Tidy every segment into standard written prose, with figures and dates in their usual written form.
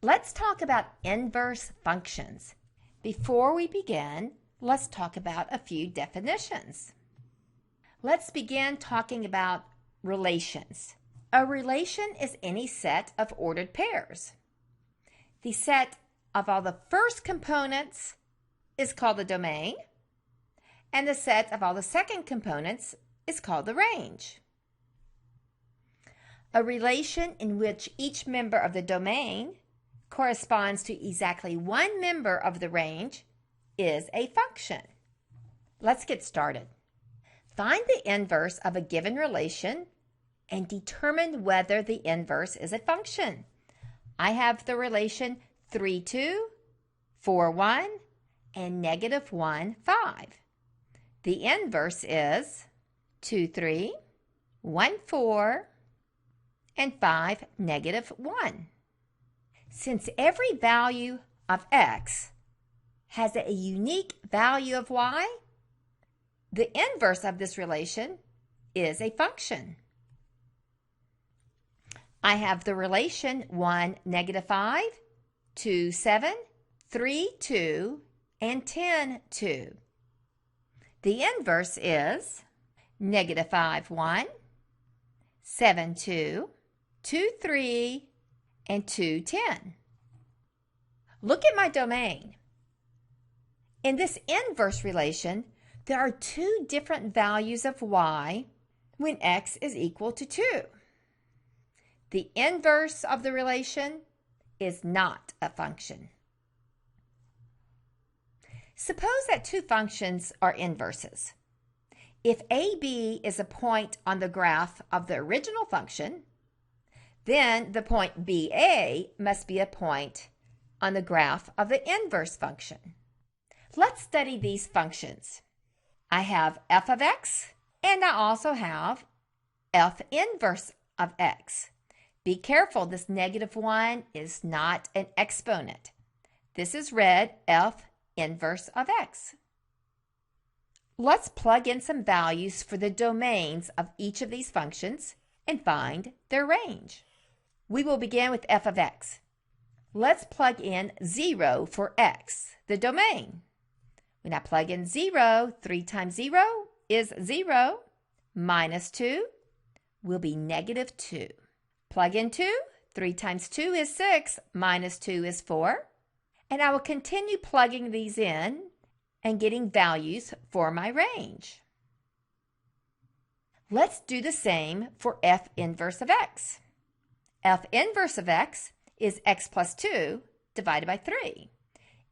Let's talk about inverse functions. Before we begin, let's talk about a few definitions. Let's begin talking about relations. A relation is any set of ordered pairs. The set of all the first components is called the domain, and the set of all the second components is called the range. A relation in which each member of the domain corresponds to exactly one member of the range is a function. Let's get started. Find the inverse of a given relation and determine whether the inverse is a function. I have the relation 3, 2, 4, 1, and negative 1, 5. The inverse is 2, 3, 1, 4, and 5, negative 1. Since every value of x has a unique value of y, the inverse of this relation is a function. I have the relation 1, negative 5, 2, 7, 3, 2, and 10, 2. The inverse is negative 5, 1, 7, 2, 2, 3, and 2, 10. Look at my domain. In this inverse relation, there are two different values of y when x is equal to 2. The inverse of the relation is not a function. Suppose that two functions are inverses. If AB is a point on the graph of the original function, then the point BA must be a point on the graph of the inverse function. Let's study these functions. I have f of x, and I also have f inverse of x. Be careful, this negative 1 is not an exponent. This is read f inverse of x. Let's plug in some values for the domains of each of these functions and find their range. We will begin with f of x. Let's plug in 0 for x, the domain. When I plug in 0, 3 times 0 is 0, minus 2 will be negative 2. Plug in 2, 3 times 2 is 6, minus 2 is 4. And I will continue plugging these in and getting values for my range. Let's do the same for f inverse of x. F inverse of x is x plus 2 divided by 3.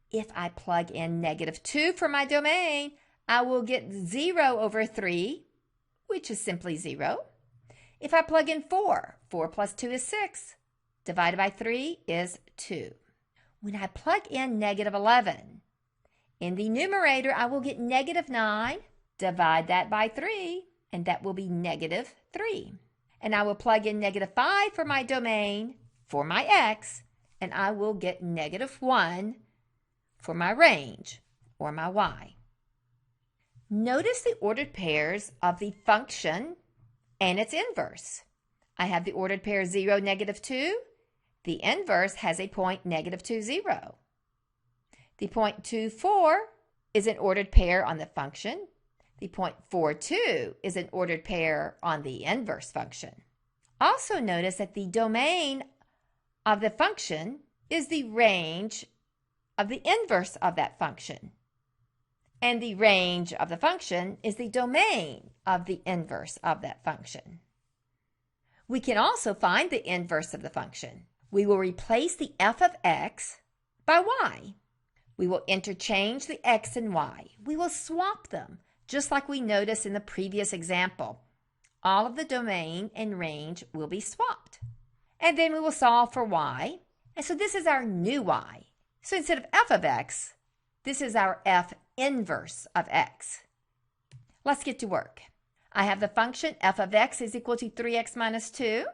If I plug in negative 2 for my domain, I will get 0 over 3, which is simply 0. If I plug in 4, 4 plus 2 is 6, divided by 3 is 2. When I plug in negative 11, in the numerator I will get negative 9, divide that by 3, and that will be negative 3. And I will plug in negative 5 for my domain, for my x, and I will get negative 1 for my range, or my y. Notice the ordered pairs of the function and its inverse. I have the ordered pair 0, negative 2. The inverse has a point negative 2, 0. The point 2, 4 is an ordered pair on the function. The point 4, 2 is an ordered pair on the inverse function. Also notice that the domain of the function is the range of the inverse of that function. And the range of the function is the domain of the inverse of that function. We can also find the inverse of the function. We will replace the f of x by y. We will interchange the x and y. We will swap them, just like we noticed in the previous example. All of the domain and range will be swapped. And then we will solve for y. And so this is our new y. So instead of f of x, this is our f inverse of x. Let's get to work. I have the function f of x is equal to 3x minus 2.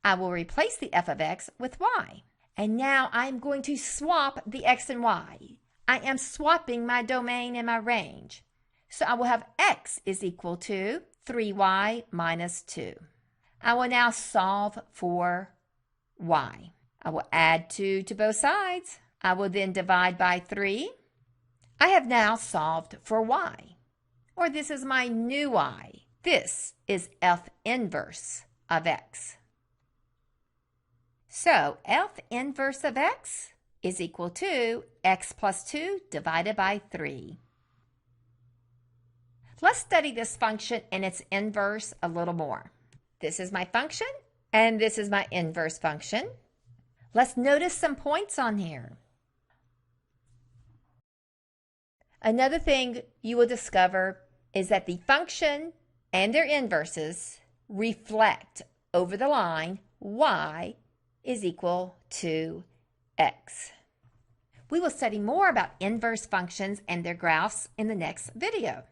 I will replace the f of x with y. And now I'm going to swap the x and y. I am swapping my domain and my range. So I will have x is equal to 3y minus 2. I will now solve for y. I will add 2 to both sides. I will then divide by 3. I have now solved for y, or this is my new y. This is f inverse of x. So f inverse of x is equal to x plus 2 divided by 3. Let's study this function and its inverse a little more. This is my function, and this is my inverse function. Let's notice some points on here. Another thing you will discover is that the function and their inverses reflect over the line y is equal to x. We will study more about inverse functions and their graphs in the next video.